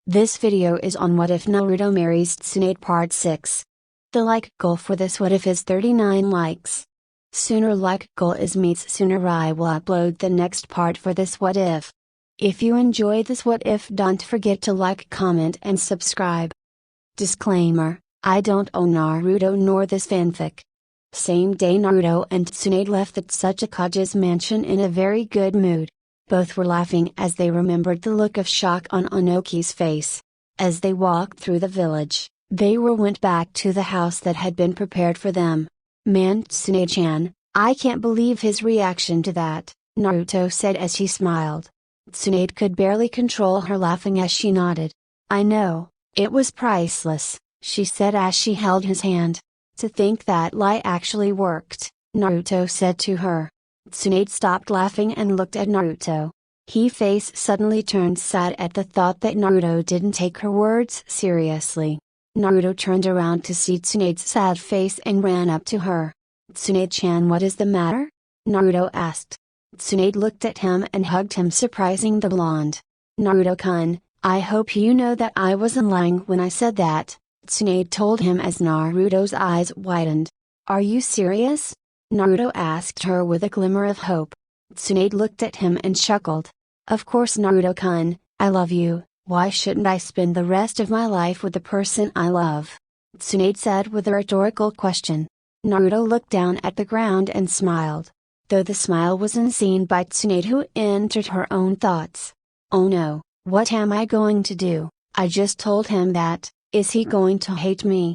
This video is on what if Naruto marries Tsunade part 6. The like goal for this what if is 39 likes. Sooner like goal is meets sooner I will upload the next part for this what if. If you enjoy this what if, don't forget to like, comment and subscribe. Disclaimer, I don't own Naruto nor this fanfic. Same day Naruto and Tsunade left the Tsuchikage's mansion in a very good mood. Both were laughing as they remembered the look of shock on Onoki's face. As they walked through the village, they went back to the house that had been prepared for them. Man, Tsunade-chan, I can't believe his reaction to that, Naruto said as he smiled. Tsunade could barely control her laughing as she nodded. I know, it was priceless, she said as she held his hand. To think that lie actually worked, Naruto said to her. Tsunade stopped laughing and looked at Naruto. His face suddenly turned sad at the thought that Naruto didn't take her words seriously. Naruto turned around to see Tsunade's sad face and ran up to her. Tsunade-chan, what is the matter? Naruto asked. Tsunade looked at him and hugged him, surprising the blonde. Naruto-kun, I hope you know that I wasn't lying when I said that, Tsunade told him as Naruto's eyes widened. Are you serious? Naruto asked her with a glimmer of hope. Tsunade looked at him and chuckled. Of course Naruto-kun, I love you, why shouldn't I spend the rest of my life with the person I love? Tsunade said with a rhetorical question. Naruto looked down at the ground and smiled. Though the smile was unseen by Tsunade, who entered her own thoughts. Oh no, what am I going to do? I just told him that, is he going to hate me?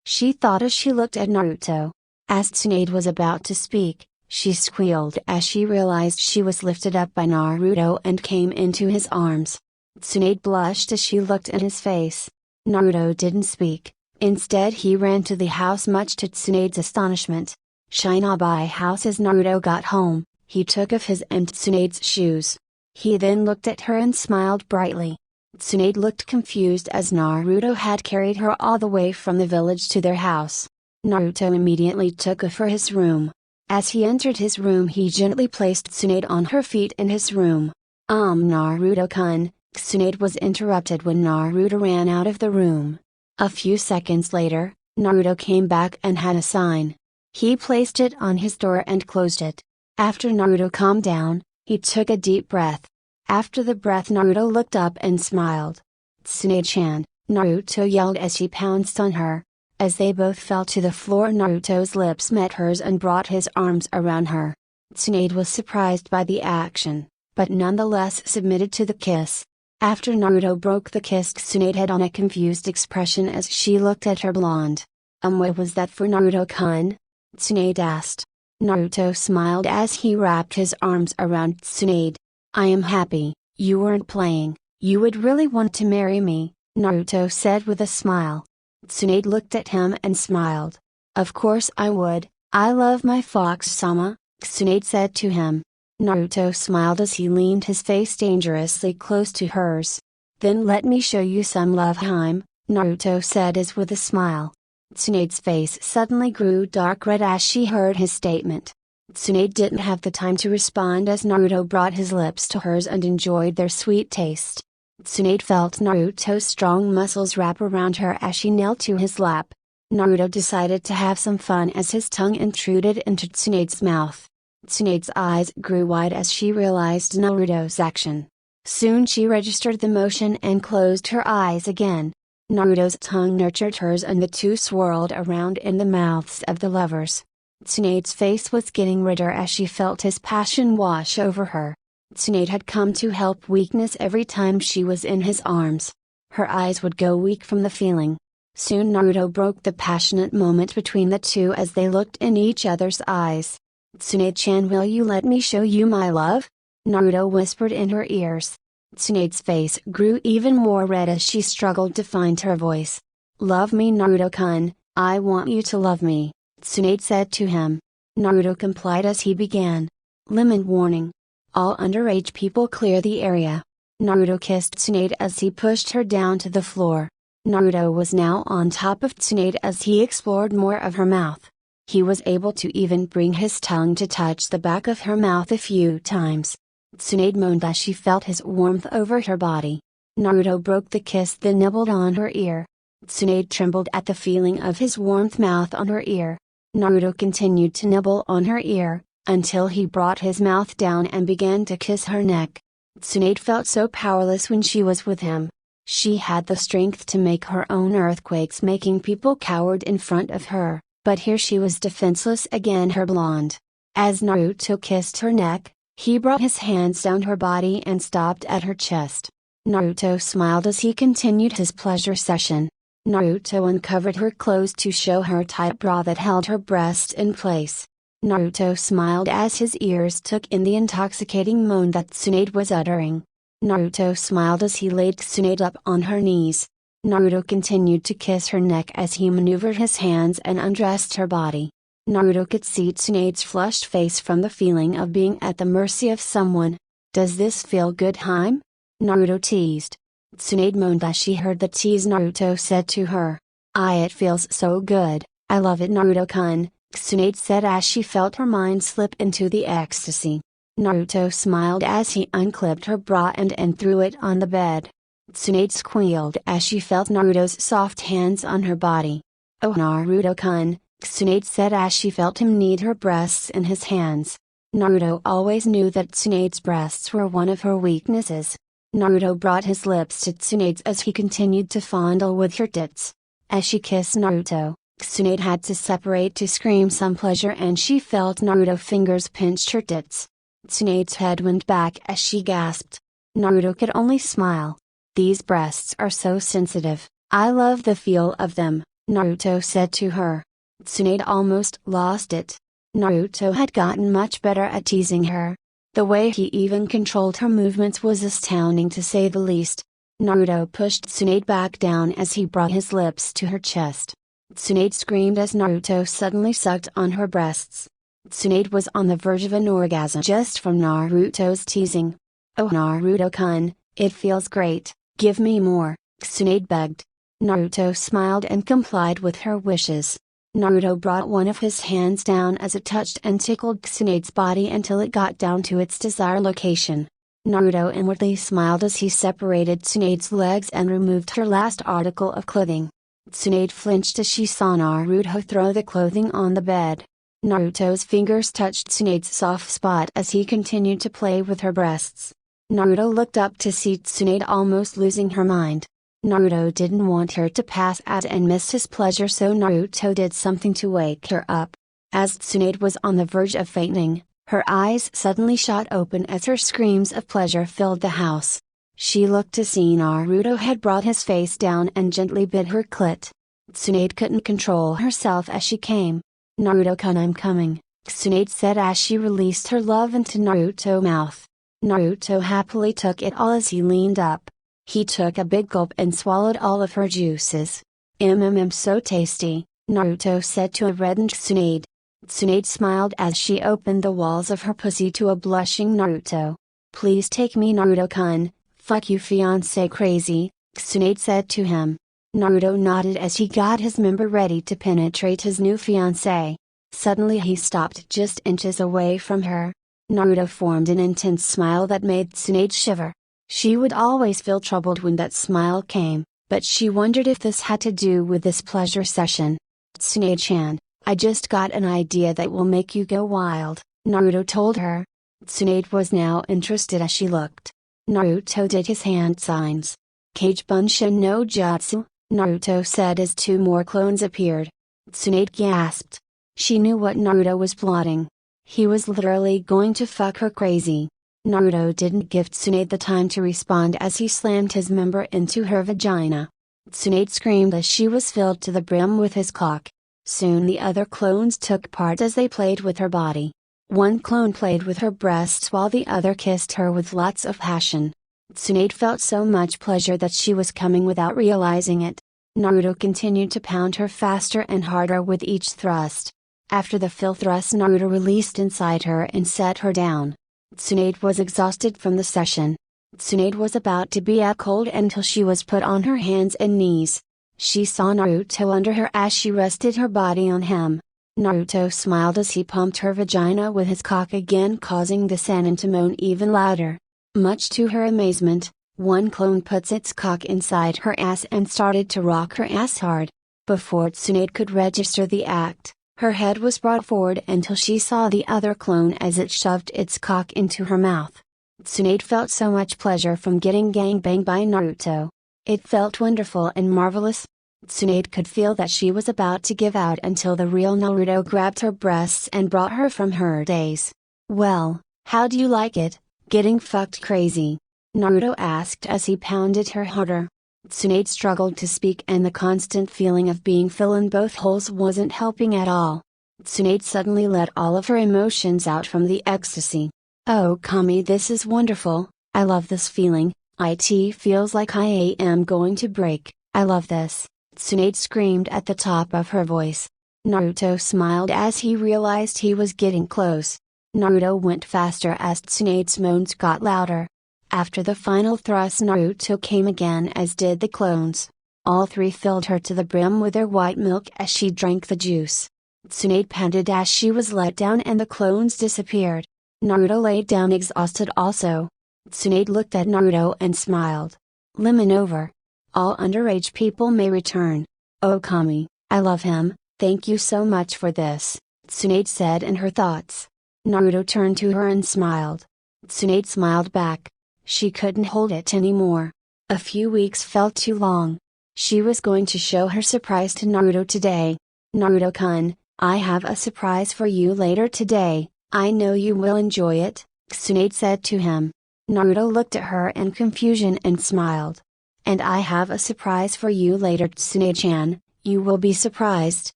She thought as she looked at Naruto. As Tsunade was about to speak, she squealed as she realized she was lifted up by Naruto and came into his arms. Tsunade blushed as she looked in his face. Naruto didn't speak, instead he ran to the house much to Tsunade's astonishment. Shinabai house. As Naruto got home, he took off his and Tsunade's shoes. He then looked at her and smiled brightly. Tsunade looked confused as Naruto had carried her all the way from the village to their house. Naruto immediately took her for his room. As he entered his room, he gently placed Tsunade on her feet in his room. Naruto-kun, Tsunade was interrupted when Naruto ran out of the room. A few seconds later, Naruto came back and had a sign. He placed it on his door and closed it. After Naruto calmed down, he took a deep breath. After the breath, Naruto looked up and smiled. Tsunade-chan, Naruto yelled as he pounced on her. As they both fell to the floor, Naruto's lips met hers and brought his arms around her. Tsunade was surprised by the action, but nonetheless submitted to the kiss. After Naruto broke the kiss, Tsunade had on a confused expression as she looked at her blonde. What was that for, Naruto-kun? Tsunade asked. Naruto smiled as he wrapped his arms around Tsunade. I am happy, you weren't playing, you would really want to marry me, Naruto said with a smile. Tsunade looked at him and smiled. Of course I would, I love my fox-sama, Tsunade said to him. Naruto smiled as he leaned his face dangerously close to hers. Then let me show you some love, Naruto said as with a smile. Tsunade's face suddenly grew dark red as she heard his statement. Tsunade didn't have the time to respond as Naruto brought his lips to hers and enjoyed their sweet taste. Tsunade felt Naruto's strong muscles wrap around her as she knelt to his lap. Naruto decided to have some fun as his tongue intruded into Tsunade's mouth. Tsunade's eyes grew wide as she realized Naruto's action. Soon she registered the motion and closed her eyes again. Naruto's tongue nurtured hers and the two swirled around in the mouths of the lovers. Tsunade's face was getting redder as she felt his passion wash over her. Tsunade had come to help weakness every time she was in his arms. Her eyes would go weak from the feeling. Soon Naruto broke the passionate moment between the two as they looked in each other's eyes. Tsunade-chan, will you let me show you my love? Naruto whispered in her ears. Tsunade's face grew even more red as she struggled to find her voice. Love me, Naruto-kun, I want you to love me, Tsunade said to him. Naruto complied as he began. Lemon warning. All underage people clear the area. Naruto kissed Tsunade as he pushed her down to the floor. Naruto was now on top of Tsunade as he explored more of her mouth. He was able to even bring his tongue to touch the back of her mouth a few times. Tsunade moaned as she felt his warmth over her body. Naruto broke the kiss then nibbled on her ear. Tsunade trembled at the feeling of his warm mouth on her ear. Naruto continued to nibble on her ear, until he brought his mouth down and began to kiss her neck. Tsunade felt so powerless when she was with him. She had the strength to make her own earthquakes, making people cowered in front of her, but here she was defenseless again. Her blonde. As Naruto kissed her neck, he brought his hands down her body and stopped at her chest. Naruto smiled as he continued his pleasure session. Naruto uncovered her clothes to show her tight bra that held her breasts in place. Naruto smiled as his ears took in the intoxicating moan that Tsunade was uttering. Naruto smiled as he laid Tsunade up on her knees. Naruto continued to kiss her neck as he maneuvered his hands and undressed her body. Naruto could see Tsunade's flushed face from the feeling of being at the mercy of someone. "Does this feel good, Hime?" Naruto teased. Tsunade moaned as she heard the tease Naruto said to her. It feels so good, I love it, Naruto-kun," Tsunade said as she felt her mind slip into the ecstasy. Naruto smiled as he unclipped her bra and threw it on the bed. Tsunade squealed as she felt Naruto's soft hands on her body. "Oh Naruto-kun," Tsunade said as she felt him knead her breasts in his hands. Naruto always knew that Tsunade's breasts were one of her weaknesses. Naruto brought his lips to Tsunade's as he continued to fondle with her tits. As she kissed Naruto, Tsunade had to separate to scream some pleasure and she felt Naruto fingers pinched her tits. Tsunade's head went back as she gasped. Naruto could only smile. "These breasts are so sensitive, I love the feel of them," Naruto said to her. Tsunade almost lost it. Naruto had gotten much better at teasing her. The way he even controlled her movements was astounding to say the least. Naruto pushed Tsunade back down as he brought his lips to her chest. Tsunade screamed as Naruto suddenly sucked on her breasts. Tsunade was on the verge of an orgasm just from Naruto's teasing. "Oh Naruto-kun, it feels great, give me more," Tsunade begged. Naruto smiled and complied with her wishes. Naruto brought one of his hands down as it touched and tickled Tsunade's body until it got down to its desired location. Naruto inwardly smiled as he separated Tsunade's legs and removed her last article of clothing. Tsunade flinched as she saw Naruto throw the clothing on the bed. Naruto's fingers touched Tsunade's soft spot as he continued to play with her breasts. Naruto looked up to see Tsunade almost losing her mind. Naruto didn't want her to pass out and miss his pleasure, so Naruto did something to wake her up. As Tsunade was on the verge of fainting, her eyes suddenly shot open as her screams of pleasure filled the house. She looked to see Naruto had brought his face down and gently bit her clit. Tsunade couldn't control herself as she came. "Naruto-kun, I'm coming," Tsunade said as she released her love into Naruto's mouth. Naruto happily took it all as he leaned up. He took a big gulp and swallowed all of her juices. So tasty," Naruto said to a reddened Tsunade. Tsunade smiled as she opened the walls of her pussy to a blushing Naruto. "Please take me, Naruto-kun, fuck you fiancé crazy," Tsunade said to him. Naruto nodded as he got his member ready to penetrate his new fiancé. Suddenly he stopped just inches away from her. Naruto formed an intense smile that made Tsunade shiver. She would always feel troubled when that smile came, but she wondered if this had to do with this pleasure session. "Tsunade-chan, I just got an idea that will make you go wild," Naruto told her. Tsunade was now interested as she looked. Naruto did his hand signs. "Kage Bunshin no Jutsu," Naruto said as two more clones appeared. Tsunade gasped. She knew what Naruto was plotting. He was literally going to fuck her crazy. Naruto didn't give Tsunade the time to respond as he slammed his member into her vagina. Tsunade screamed as she was filled to the brim with his cock. Soon the other clones took part as they played with her body. One clone played with her breasts while the other kissed her with lots of passion. Tsunade felt so much pleasure that she was coming without realizing it. Naruto continued to pound her faster and harder with each thrust. After the fill thrust, Naruto released inside her and set her down. Tsunade was exhausted from the session. Tsunade was about to be out cold until she was put on her hands and knees. She saw Naruto under her as she rested her body on him. Naruto smiled as he pumped her vagina with his cock again, causing the Sannin to moan even louder. Much to her amazement, One clone puts its cock inside her ass and started to rock her ass hard. Before Tsunade could register the act, her head was brought forward until she saw the other clone as it shoved its cock into her mouth. Tsunade felt so much pleasure from getting gangbanged by Naruto. It felt wonderful and marvelous. Tsunade could feel that she was about to give out until the real Naruto grabbed her breasts and brought her from her daze. "Well, how do you like it, getting fucked crazy?" Naruto asked as he pounded her harder. Tsunade struggled to speak and the constant feeling of being filled in both holes wasn't helping at all. Tsunade suddenly let all of her emotions out from the ecstasy. "Oh Kami, this is wonderful, I love this feeling, it feels like I am going to break, I love this," Tsunade screamed at the top of her voice. Naruto smiled as he realized he was getting close. Naruto went faster as Tsunade's moans got louder. After the final thrust, Naruto came again, as did the clones. All three filled her to the brim with their white milk as she drank the juice. Tsunade panted as she was let down and the clones disappeared. Naruto laid down exhausted also. Tsunade looked at Naruto and smiled. "Lemon over. All underage people may return. Oh Kami, I love him, thank you so much for this," Tsunade said in her thoughts. Naruto turned to her and smiled. Tsunade smiled back. She couldn't hold it anymore. A few weeks felt too long. She was going to show her surprise to Naruto today. "Naruto-kun, I have a surprise for you later today, I know you will enjoy it," Tsunade said to him. Naruto looked at her in confusion and smiled. "And I have a surprise for you later, Tsunade-chan, you will be surprised,"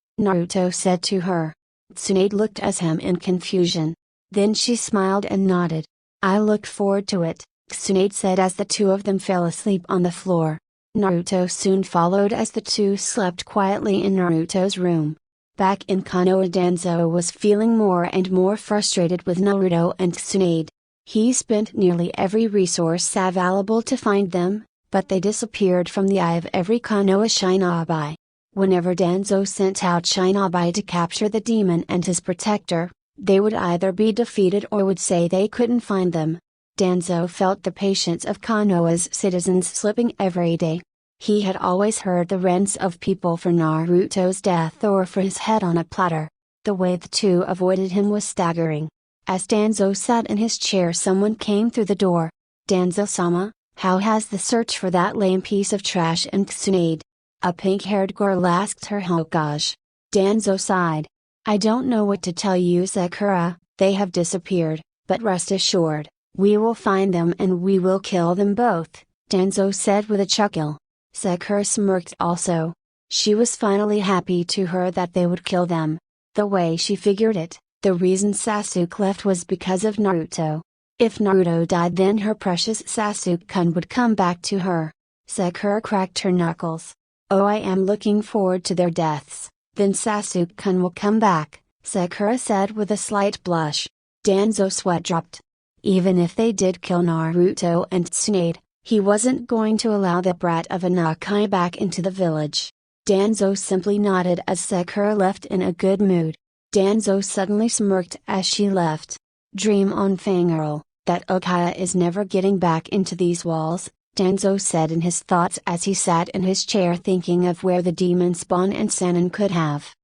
Naruto said to her. Tsunade looked at him in confusion. Then she smiled and nodded. "I look forward to it," Tsunade said as the two of them fell asleep on the floor. Naruto soon followed as the two slept quietly in Naruto's room. Back in Konoha, Danzo was feeling more and more frustrated with Naruto and Tsunade. He spent nearly every resource available to find them, but they disappeared from the eye of every Konoha shinobi. Whenever Danzo sent out shinobi to capture the demon and his protector, they would either be defeated or would say they couldn't find them. Danzo felt the patience of Konoha's citizens slipping every day. He had always heard the rants of people for Naruto's death or for his head on a platter. The way the two avoided him was staggering. As Danzo sat in his chair, someone came through the door. "Danzo-sama, how has the search for that lame piece of trash and Tsunade?" a pink-haired girl asked her Hokage. Danzo sighed. "I don't know what to tell you, Sakura, they have disappeared, but rest assured, we will find them and we will kill them both," Danzo said with a chuckle. Sakura smirked also. She was finally happy to her that they would kill them. The way she figured it, the reason Sasuke left was because of Naruto. If Naruto died, then her precious Sasuke-kun would come back to her. Sakura cracked her knuckles. "Oh, I am looking forward to their deaths, then Sasuke-kun will come back," Sakura said with a slight blush. Danzo's sweat dropped. Even if they did kill Naruto and Tsunade, he wasn't going to allow the brat of a Nakai back into the village. Danzo simply nodded as Sakura left in a good mood. Danzo suddenly smirked as she left. "Dream on, fangirl, that Okaya is never getting back into these walls," Danzo said in his thoughts as he sat in his chair thinking of where the demon spawn and Sannin could have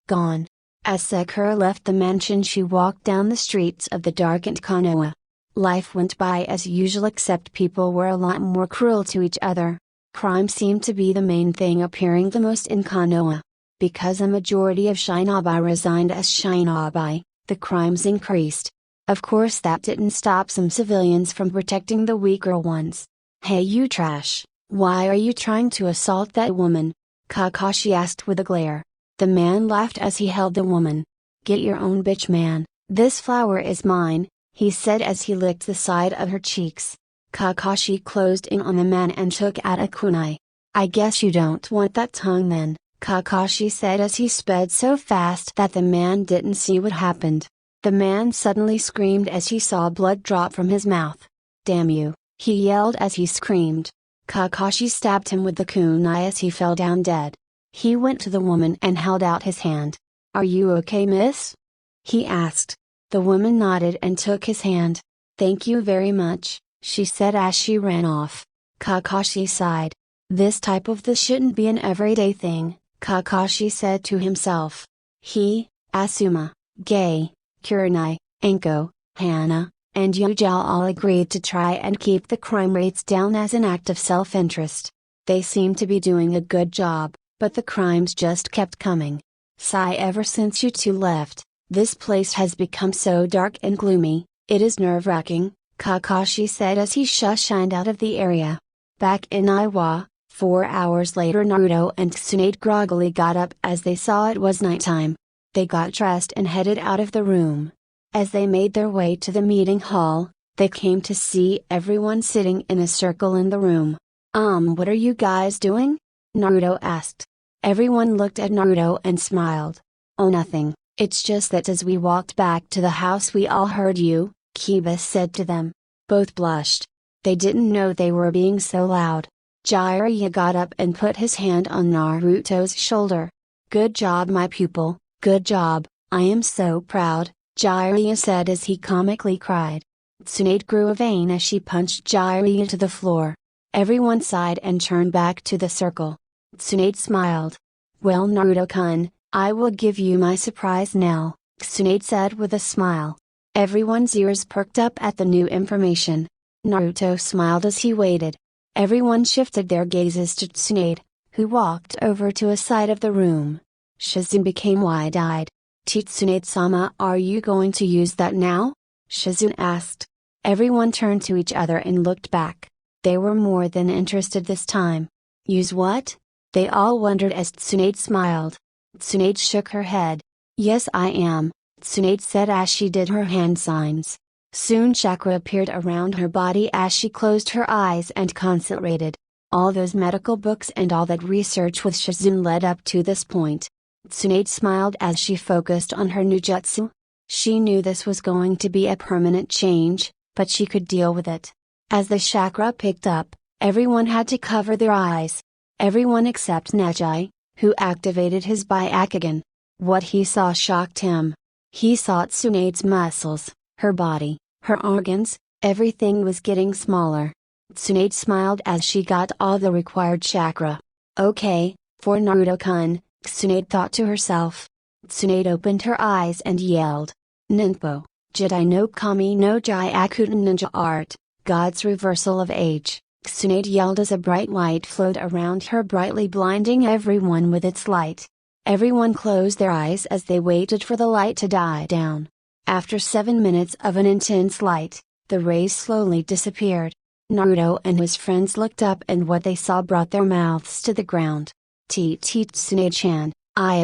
gone. As Sakura left the mansion, she walked down the streets of the darkened Konoha. Life went by as usual, except people were a lot more cruel to each other. Crime seemed to be the main thing appearing the most in Konoha. Because a majority of shinobi resigned as shinobi, the crimes increased. Of course, that didn't stop some civilians from protecting the weaker ones. "Hey you trash, why are you trying to assault that woman?" Kakashi asked with a glare. The man laughed as he held the woman. "Get your own bitch, man, this flower is mine," he said as he licked the side of her cheeks. Kakashi closed in on the man and took out a kunai. "I guess you don't want that tongue then," Kakashi said as he sped so fast that the man didn't see what happened. The man suddenly screamed as he saw blood drop from his mouth. "Damn you," he yelled as he screamed. Kakashi stabbed him with the kunai as he fell down dead. He went to the woman and held out his hand. "Are you okay, miss?" he asked. The woman nodded and took his hand. "Thank you very much," she said as she ran off. Kakashi sighed. This type of this shouldn't be an everyday thing, Kakashi said to himself. He, Asuma, Gay, Kurenai, Anko, Hana, and Yujao all agreed to try and keep the crime rates down as an act of self-interest. They seemed to be doing a good job, but the crimes just kept coming. Sigh, ever since you two left, this place has become so dark and gloomy, it is nerve-wracking, Kakashi said as he shined out of the area. Back in Iwa, 4 hours later, Naruto and Tsunade groggily got up as they saw it was nighttime. They got dressed and headed out of the room. As they made their way to the meeting hall, they came to see everyone sitting in a circle in the room. What are you guys doing?" Naruto asked. Everyone looked at Naruto and smiled. "Oh, nothing, it's just that as we walked back to the house we all heard you," Kiba said to them. Both blushed. They didn't know they were being so loud. Jiraiya got up and put his hand on Naruto's shoulder. "Good job, my pupil, good job, I am so proud," Jiraiya said as he comically cried. Tsunade grew vain as she punched Jiraiya to the floor. Everyone sighed and turned back to the circle. Tsunade smiled. "Well, Naruto-kun, I will give you my surprise now," Tsunade said with a smile. Everyone's ears perked up at the new information. Naruto smiled as he waited. Everyone shifted their gazes to Tsunade, who walked over to a side of the room. Shizune became wide-eyed. "Tsunade-sama, are you going to use that now?" Shizune asked. Everyone turned to each other and looked back. They were more than interested this time. "Use what?" they all wondered as Tsunade smiled. Tsunade shook her head. "Yes, I am," Tsunade said as she did her hand signs. Soon chakra appeared around her body as she closed her eyes and concentrated. All those medical books and all that research with Shizune led up to this point. Tsunade smiled as she focused on her new jutsu. She knew this was going to be a permanent change, but she could deal with it. As the chakra picked up, everyone had to cover their eyes. Everyone except Neji, who activated his Byakugan. What he saw shocked him. He saw Tsunade's muscles, her body, her organs, everything was getting smaller. Tsunade smiled as she got all the required chakra. "Okay, for Naruto-kun," Tsunade thought to herself. Tsunade opened her eyes and yelled. "Ninpo, Jidai no Kami no Gyakuten ninja art, God's reversal of age," Tsunade yelled as a bright light flowed around her, brightly blinding everyone with its light. Everyone closed their eyes as they waited for the light to die down. After 7 minutes of an intense light, the rays slowly disappeared. Naruto and his friends looked up and what they saw brought their mouths to the ground. Tsunade-chan,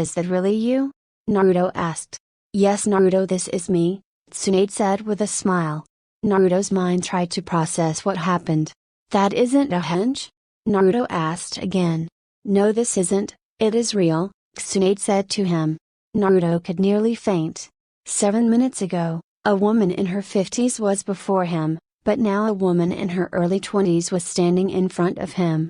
is that really you?" Naruto asked. "Yes, Naruto, this is me," Tsunade said with a smile. Naruto's mind tried to process what happened. "That isn't a hunch?" Naruto asked again. "No, this isn't, it is real," Tsunade said to him. Naruto could nearly faint. 7 minutes ago, a woman in her 50s was before him, but now a woman in her early 20s was standing in front of him.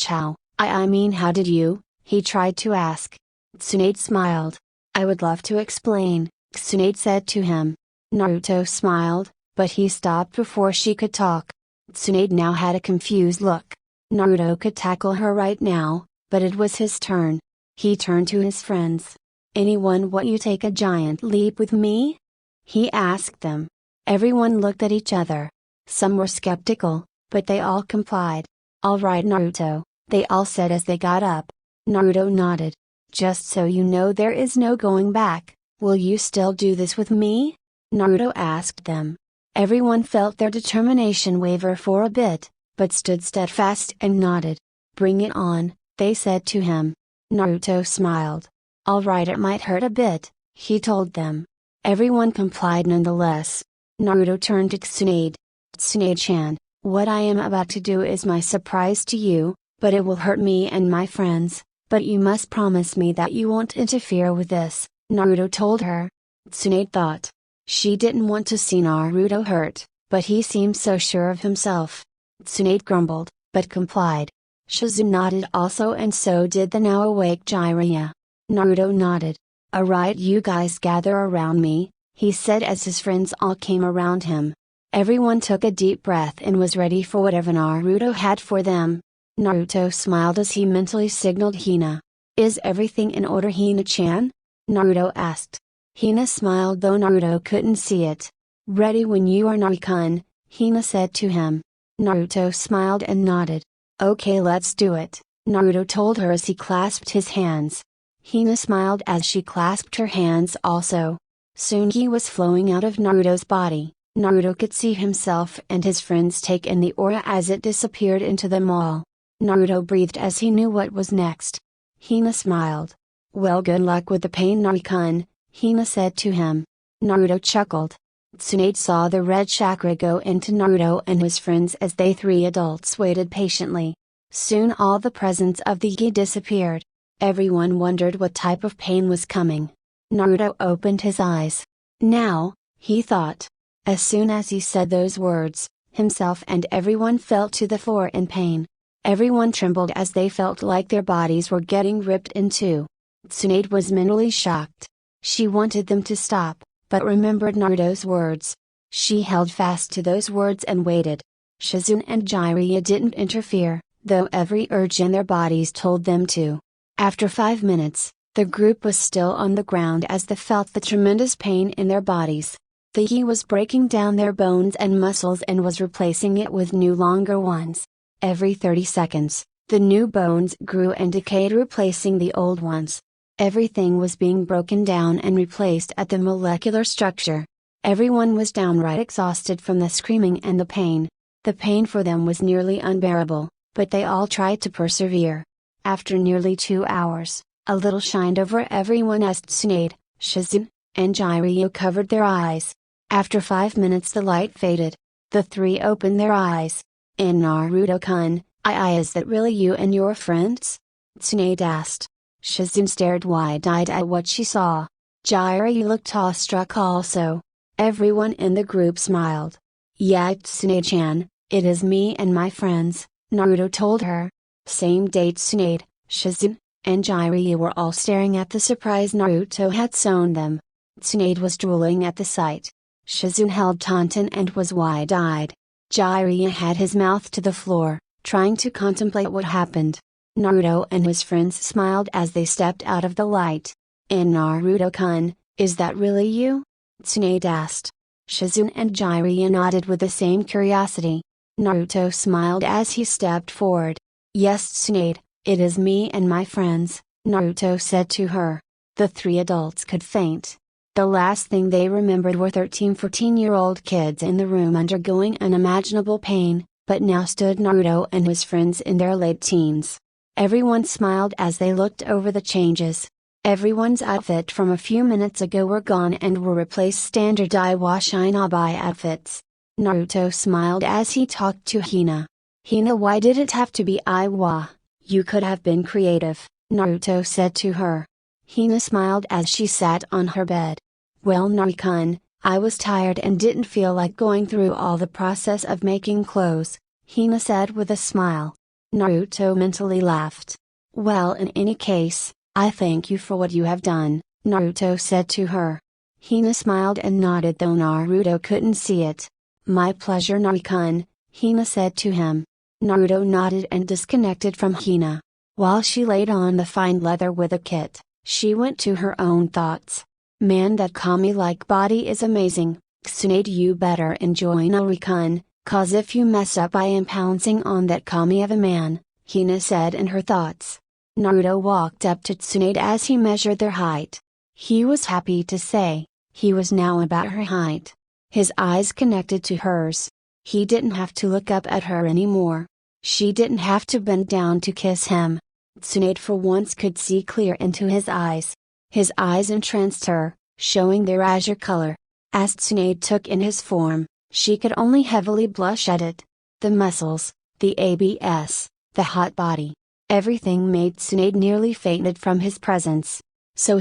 How, I mean how did you?" he tried to ask. Tsunade smiled. "I would love to explain," Tsunade said to him. Naruto smiled, but he stopped before she could talk. Tsunade now had a confused look. Naruto could tackle her right now, but it was his turn. He turned to his friends. "Anyone want you take a giant leap with me?" he asked them. Everyone looked at each other. Some were skeptical, but they all complied. "All right, Naruto," they all said as they got up. Naruto nodded. "Just so you know, there is no going back, will you still do this with me?" Naruto asked them. Everyone felt their determination waver for a bit, but stood steadfast and nodded. "Bring it on," they said to him. Naruto smiled. "All right, it might hurt a bit," he told them. Everyone complied nonetheless. Naruto turned to Tsunade. "Tsunade-chan, what I am about to do is my surprise to you, but it will hurt me and my friends, but you must promise me that you won't interfere with this," Naruto told her. Tsunade thought. She didn't want to see Naruto hurt, but he seemed so sure of himself. Tsunade grumbled, but complied. Shizune nodded also, and so did the now awake Jiraiya. Naruto nodded. "Alright, you guys gather around me," he said as his friends all came around him. Everyone took a deep breath and was ready for whatever Naruto had for them. Naruto smiled as he mentally signaled Hina. "Is everything in order, Hina-chan?" Naruto asked. Hina smiled though Naruto couldn't see it. "Ready when you are, Narukun," Hina said to him. Naruto smiled and nodded. "Okay, let's do it," Naruto told her as he clasped his hands. Hina smiled as she clasped her hands also. Soon he was flowing out of Naruto's body. Naruto could see himself and his friends take in the aura as it disappeared into them all. Naruto breathed as he knew what was next. Hina smiled. "Well, good luck with the pain, Narukun," Hina said to him. Naruto chuckled. Tsunade saw the red chakra go into Naruto and his friends as they three adults waited patiently. Soon all the presence of the Gi disappeared. Everyone wondered what type of pain was coming. Naruto opened his eyes. Now, he thought. As soon as he said those words, himself and everyone fell to the floor in pain. Everyone trembled as they felt like their bodies were getting ripped in two. Tsunade was mentally shocked. She wanted them to stop, but remembered Naruto's words. She held fast to those words and waited. Shizune and Jiraiya didn't interfere, though every urge in their bodies told them to. After 5 minutes, the group was still on the ground as they felt the tremendous pain in their bodies. The Yi was breaking down their bones and muscles and was replacing it with new longer ones. Every 30 seconds, the new bones grew and decayed, replacing the old ones. Everything was being broken down and replaced at the molecular structure. Everyone was downright exhausted from the screaming and the pain. The pain for them was nearly unbearable, but they all tried to persevere. After nearly 2 hours, a little shined over everyone as Tsunade, Shizune, and Jiraiya covered their eyes. After 5 minutes the light faded. The three opened their eyes. "In Naruto-kun, is that really you and your friends?" Tsunade asked. Shizune stared wide-eyed at what she saw. Jiraiya looked awestruck also. Everyone in the group smiled. "Yeah, Tsunade-chan, it is me and my friends," Naruto told her. Same day Tsunade, Shizune, and Jiraiya were all staring at the surprise Naruto had shown them. Tsunade was drooling at the sight. Shizune held Tauntaun and was wide-eyed. Jiraiya had his mouth to the floor, trying to contemplate what happened. Naruto and his friends smiled as they stepped out of the light. "In Naruto-kun, is that really you?" Tsunade asked. Shizune and Jiraiya nodded with the same curiosity. Naruto smiled as he stepped forward. "Yes, Tsunade, it is me and my friends," Naruto said to her. The three adults could faint. The last thing they remembered were 13-14-year-old kids in the room undergoing unimaginable pain, but now stood Naruto and his friends in their late teens. Everyone smiled as they looked over the changes. Everyone's outfit from a few minutes ago were gone and were replaced standard Iwa Shinobi outfits. Naruto smiled as he talked to Hina. "Hina, why did it have to be Iwa? You could have been creative," Naruto said to her. Hina smiled as she sat on her bed. "Well, Narukun, I was tired and didn't feel like going through all the process of making clothes," Hina said with a smile. Naruto mentally laughed. "Well, in any case, I thank you for what you have done," Naruto said to her. Hina smiled and nodded though Naruto couldn't see it. "My pleasure, Narukun," Hina said to him. Naruto nodded and disconnected from Hina. While she laid on the fine leather with a kit, she went to her own thoughts. "Man, that Kami-like body is amazing, Tsunade, you better enjoy Narukun, cause if you mess up I am pouncing on that Kami of a man," Hina said in her thoughts. Naruto walked up to Tsunade as he measured their height. He was happy to say, he was now about her height. His eyes connected to hers. He didn't have to look up at her anymore. She didn't have to bend down to kiss him. Tsunade for once could see clear into his eyes. His eyes entranced her, showing their azure color. As Tsunade took in his form, she could only heavily blush at it. The muscles, the abs, the hot body. Everything made Tsunade nearly fainted from his presence. "So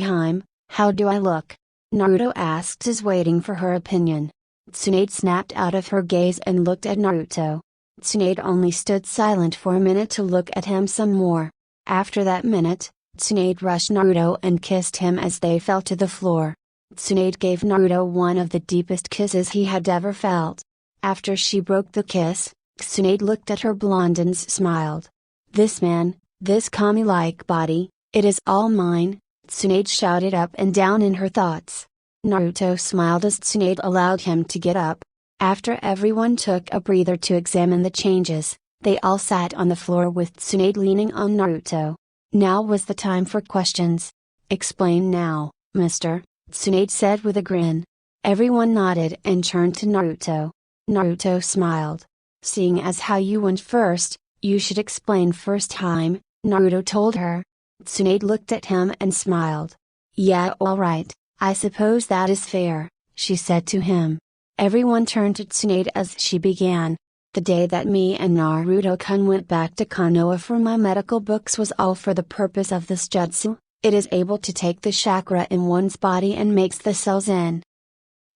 how do I look?" Naruto asked as waiting for her opinion. Tsunade snapped out of her gaze and looked at Naruto. Tsunade only stood silent for a minute to look at him some more. After that minute, Tsunade rushed Naruto and kissed him as they fell to the floor. Tsunade gave Naruto one of the deepest kisses he had ever felt. After she broke the kiss, Tsunade looked at her blonde and smiled. This man, this kami-like body, it is all mine, Tsunade shouted up and down in her thoughts. Naruto smiled as Tsunade allowed him to get up. After everyone took a breather to examine the changes, they all sat on the floor with Tsunade leaning on Naruto. Now was the time for questions. Explain now, mister, Tsunade said with a grin. Everyone nodded and turned to Naruto. Naruto smiled. Seeing as how you went first, you should explain first time, Naruto told her. Tsunade looked at him and smiled. Yeah, alright, I suppose that is fair, she said to him. Everyone turned to Tsunade as she began. The day that me and Naruto-kun went back to Konoha for my medical books was all for the purpose of this jutsu. It is able to take the chakra in one's body and makes the cells in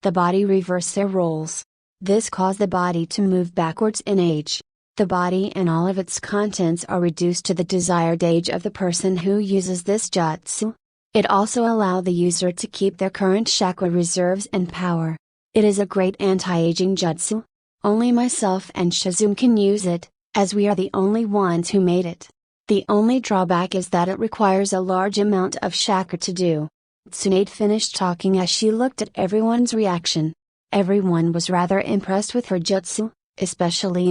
the body reverse their roles. This caused the body to move backwards in age. The body and all of its contents are reduced to the desired age of the person who uses this jutsu. It also allows the user to keep their current chakra reserves and power. It is a great anti-aging jutsu. Only myself and Shizune can use it, as we are the only ones who made it. The only drawback is that it requires a large amount of chakra to do. Tsunade finished talking as she looked at everyone's reaction. Everyone was rather impressed with her jutsu, especially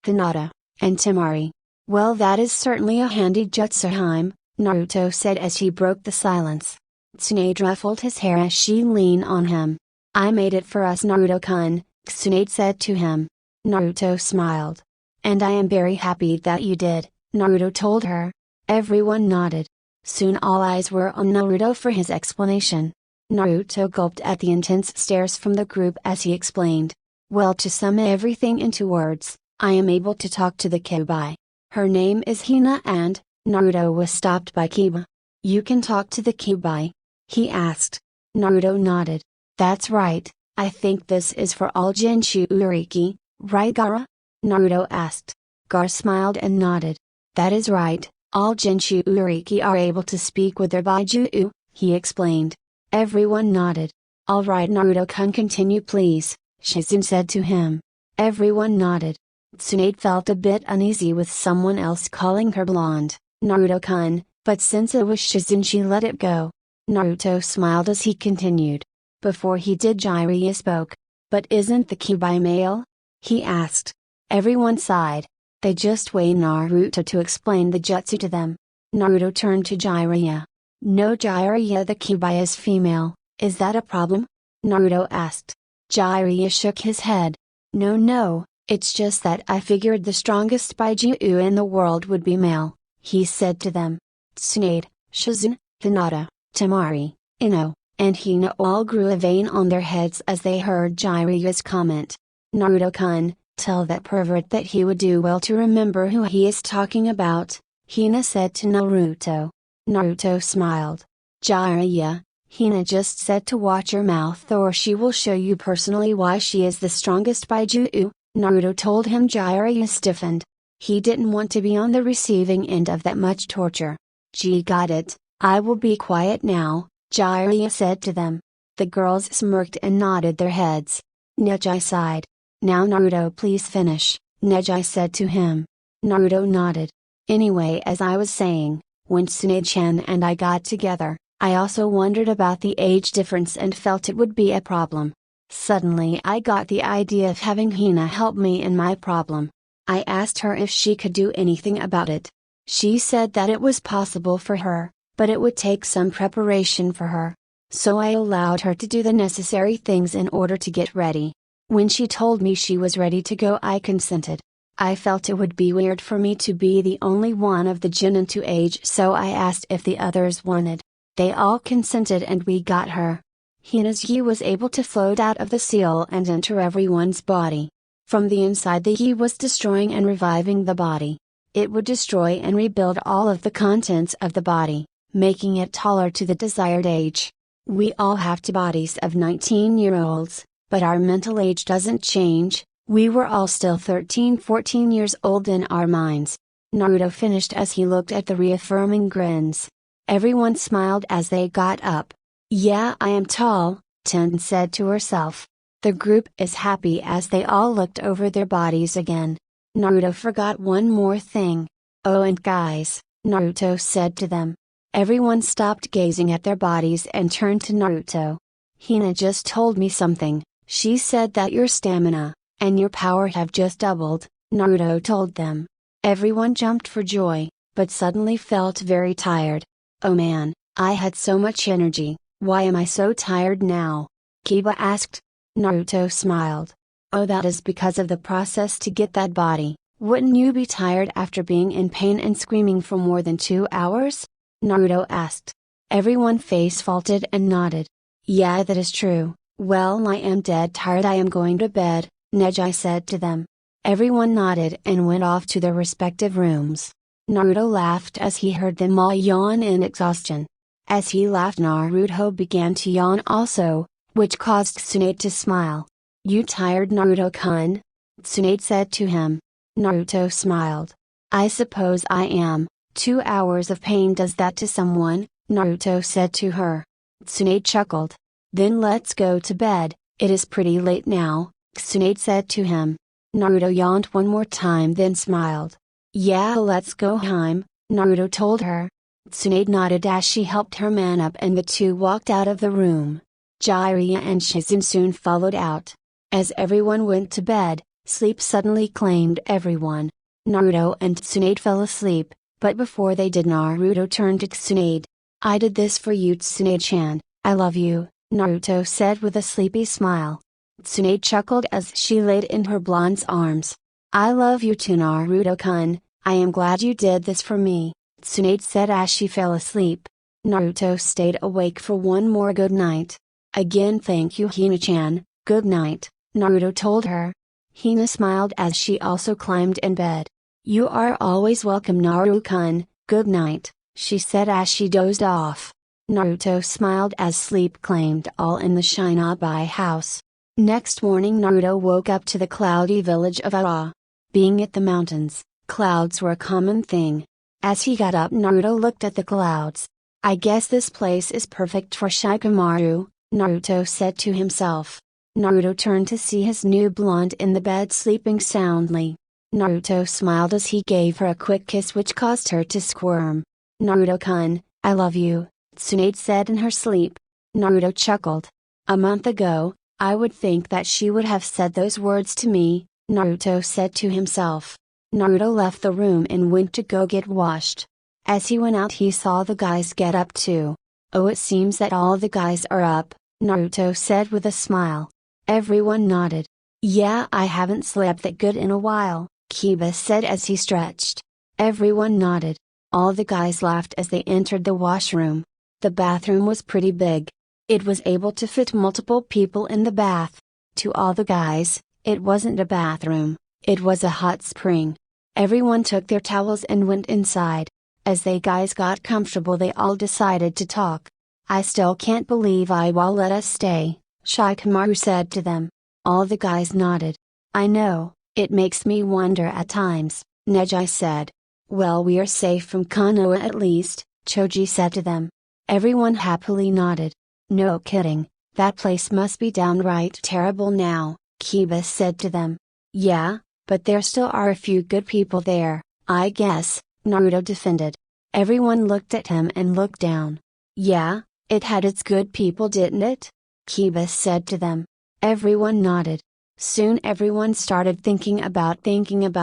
Hinata, and Temari. Well, that is certainly a handy jutsu, Naruto said as he broke the silence. Tsunade ruffled his hair as she leaned on him. I made it for us, Naruto-kun, Tsunade said to him. Naruto smiled. And I am very happy that you did, Naruto told her. Everyone nodded. Soon all eyes were on Naruto for his explanation. Naruto gulped at the intense stares from the group as he explained. Well, to sum everything into words, I am able to talk to the Kyuubi. Her name is Hina and, Naruto was stopped by Kiba. You can talk to the Kyuubi? He asked. Naruto nodded. That's right, I think this is for all Jinshu Uriki, right Gaara? Naruto asked. Gaara smiled and nodded. That is right, all Jinshu Uriki are able to speak with their Baiju, he explained. Everyone nodded. Alright, Naruto-kun, continue please, Shizune said to him. Everyone nodded. Tsunade felt a bit uneasy with someone else calling her blonde, Naruto-kun, but since it was Shizune she let it go. Naruto smiled as he continued. Before he did, Jiraiya spoke. But isn't the Kyuubi male? He asked. Everyone sighed. They just wait Naruto to explain the jutsu to them. Naruto turned to Jiraiya. No, Jiraiya, the Kyuubi is female, is that a problem? Naruto asked. Jiraiya shook his head. No, it's just that I figured the strongest Baiju in the world would be male, he said to them. Tsunade, Shizune, Hinata, Temari, Ino, and Hina all grew a vein on their heads as they heard Jiraiya's comment. Naruto-kun, tell that pervert that he would do well to remember who he is talking about, Hina said to Naruto. Naruto smiled. Jiraiya, Hina just said to watch your mouth or she will show you personally why she is the strongest Baiju, Naruto told him. Jiraiya stiffened. He didn't want to be on the receiving end of that much torture. Gee, got it, I will be quiet now, Jiraiya said to them. The girls smirked and nodded their heads. Neji sighed. Now Naruto, please finish, Neji said to him. Naruto nodded. Anyway, as I was saying, when Tsunade-chan and I got together, I also wondered about the age difference and felt it would be a problem. Suddenly I got the idea of having Hina help me in my problem. I asked her if she could do anything about it. She said that it was possible for her, but it would take some preparation for her. So I allowed her to do the necessary things in order to get ready. When she told me she was ready to go, I consented. I felt it would be weird for me to be the only one of the Genin to age, so I asked if the others wanted. They all consented and we got her. Hina's yi was able to float out of the seal and enter everyone's body. From the inside, the yi was destroying and reviving the body. It would destroy and rebuild all of the contents of the body, making it taller to the desired age. We all have two bodies of 19-year-olds, but our mental age doesn't change. We were all still 13-14 years old in our minds. Naruto finished as he looked at the reaffirming grins. Everyone smiled as they got up. Yeah, I am tall, Ten said to herself. The group is happy as they all looked over their bodies again. Naruto forgot one more thing. Oh, and guys, Naruto said to them. Everyone stopped gazing at their bodies and turned to Naruto. Hina just told me something. She said that your stamina and your power have just doubled, Naruto told them. Everyone jumped for joy, but suddenly felt very tired. Oh man, I had so much energy, why am I so tired now? Kiba asked. Naruto smiled. Oh, that is because of the process to get that body. Wouldn't you be tired after being in pain and screaming for more than 2 hours? Naruto asked. Everyone face faulted and nodded. Yeah, that is true. Well, I am dead tired. I am going to bed, Neji said to them. Everyone nodded and went off to their respective rooms. Naruto laughed as he heard them all yawn in exhaustion. As he laughed, Naruto began to yawn also, which caused Tsunade to smile. You tired, Naruto-kun? Tsunade said to him. Naruto smiled. I suppose I am. 2 hours of pain does that to someone, Naruto said to her. Tsunade chuckled. Then let's go to bed, it is pretty late now, Tsunade said to him. Naruto yawned one more time then smiled. Yeah, let's go home, Naruto told her. Tsunade nodded as she helped her man up and the two walked out of the room. Jiraiya and Shizune soon followed out. As everyone went to bed, sleep suddenly claimed everyone. Naruto and Tsunade fell asleep, but before they did, Naruto turned to Tsunade. I did this for you, Tsunade-chan, I love you, Naruto said with a sleepy smile. Tsunade chuckled as she laid in her blonde's arms. I love you too, Naruto-kun, I am glad you did this for me, Tsunade said as she fell asleep. Naruto stayed awake for one more good night. Again thank you, Hina-chan, good night, Naruto told her. Hina smiled as she also climbed in bed. You are always welcome, Naruto-kun, good night, she said as she dozed off. Naruto smiled as sleep claimed all in the Shinobi house. Next morning Naruto woke up to the cloudy village of Ara. Being at the mountains, clouds were a common thing. As he got up, Naruto looked at the clouds. I guess this place is perfect for Shikamaru, Naruto said to himself. Naruto turned to see his new blonde in the bed sleeping soundly. Naruto smiled as he gave her a quick kiss which caused her to squirm. Naruto-kun, I love you, Tsunade said in her sleep. Naruto chuckled. A month ago, I would think that she would have said those words to me, Naruto said to himself. Naruto left the room and went to go get washed. As he went out, he saw the guys get up too. Oh, it seems that all the guys are up, Naruto said with a smile. Everyone nodded. Yeah, I haven't slept that good in a while, Kiba said as he stretched. Everyone nodded. All the guys laughed as they entered the washroom. The bathroom was pretty big. It was able to fit multiple people in the bath. To all the guys, it wasn't a bathroom, it was a hot spring. Everyone took their towels and went inside. As they guys got comfortable, they all decided to talk. I still can't believe Iwa let us stay, Shikamaru said to them. All the guys nodded. I know, it makes me wonder at times, Neji said. Well, we are safe from Konoha at least, Choji said to them. Everyone happily nodded. No kidding, that place must be downright terrible now, Kiba said to them. Yeah, but there still are a few good people there, I guess, Naruto defended. Everyone looked at him and looked down. Yeah, it had its good people, didn't it? Kiba said to them. Everyone nodded. Soon everyone started thinking about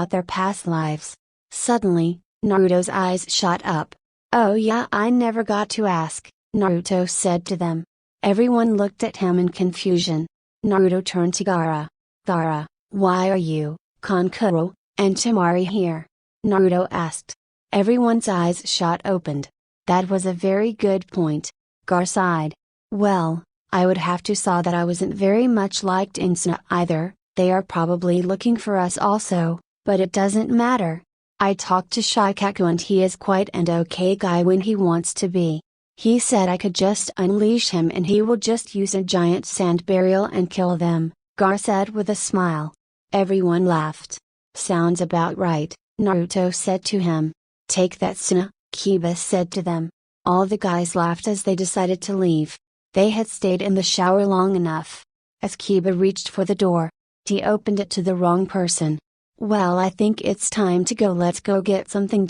their past lives. Suddenly, Naruto's eyes shot up. Oh yeah, I never got to ask, Naruto said to them. Everyone looked at him in confusion. Naruto turned to Gaara. Gaara, why are you, Kankuro, and Temari here? Naruto asked. Everyone's eyes shot opened. That was a very good point. Gaara sighed. Well, I would have to say that I wasn't very much liked in Suna either. They are probably looking for us also, but it doesn't matter. I talked to Shikaku and he is quite an okay guy when he wants to be. He said I could just unleash him and he will just use a giant sand burial and kill them, Gaara said with a smile. Everyone laughed. Sounds about right, Naruto said to him. Take that, Suna, Kiba said to them. All the guys laughed as they decided to leave. They had stayed in the shower long enough. As Kiba reached for the door, he opened it to the wrong person. Well, I think it's time to go. Let's go get something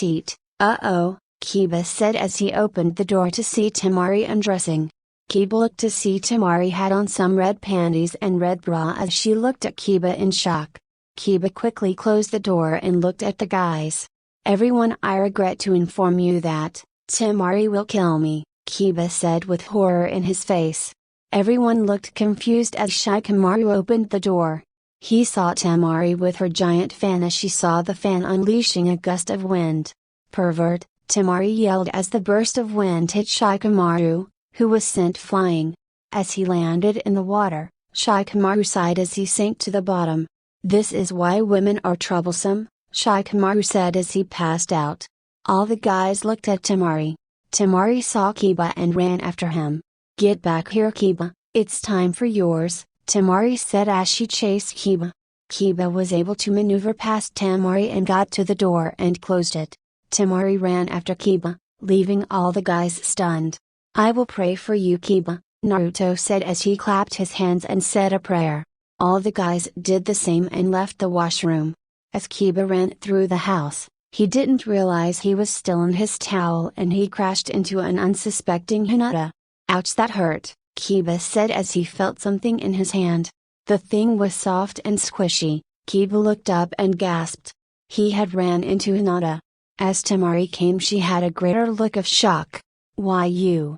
eat. Uh-oh, Kiba said as he opened the door to see Temari undressing. Kiba looked to see Temari had on some red panties and red bra as she looked at Kiba in shock. Kiba quickly closed the door and looked at the guys. Everyone, I regret to inform you that Temari will kill me, Kiba said with horror in his face. Everyone looked confused as Shikamaru opened the door. He saw Temari with her giant fan as she saw the fan unleashing a gust of wind. Pervert, Temari yelled as the burst of wind hit Shikamaru, who was sent flying. As he landed in the water, Shikamaru sighed as he sank to the bottom. This is why women are troublesome, Shikamaru said as he passed out. All the guys looked at Temari. Temari saw Kiba and ran after him. Get back here, Kiba, it's time for yours, Temari said as she chased Kiba. Kiba was able to maneuver past Temari and got to the door and closed it. Temari ran after Kiba, leaving all the guys stunned. I will pray for you, Kiba, Naruto said as he clapped his hands and said a prayer. All the guys did the same and left the washroom. As Kiba ran through the house, he didn't realize he was still in his towel and he crashed into an unsuspecting Hinata. Ouch, that hurt, Kiba said as he felt something in his hand. The thing was soft and squishy. Kiba looked up and gasped. He had ran into Hinata. As Temari came, she had a greater look of shock. Why you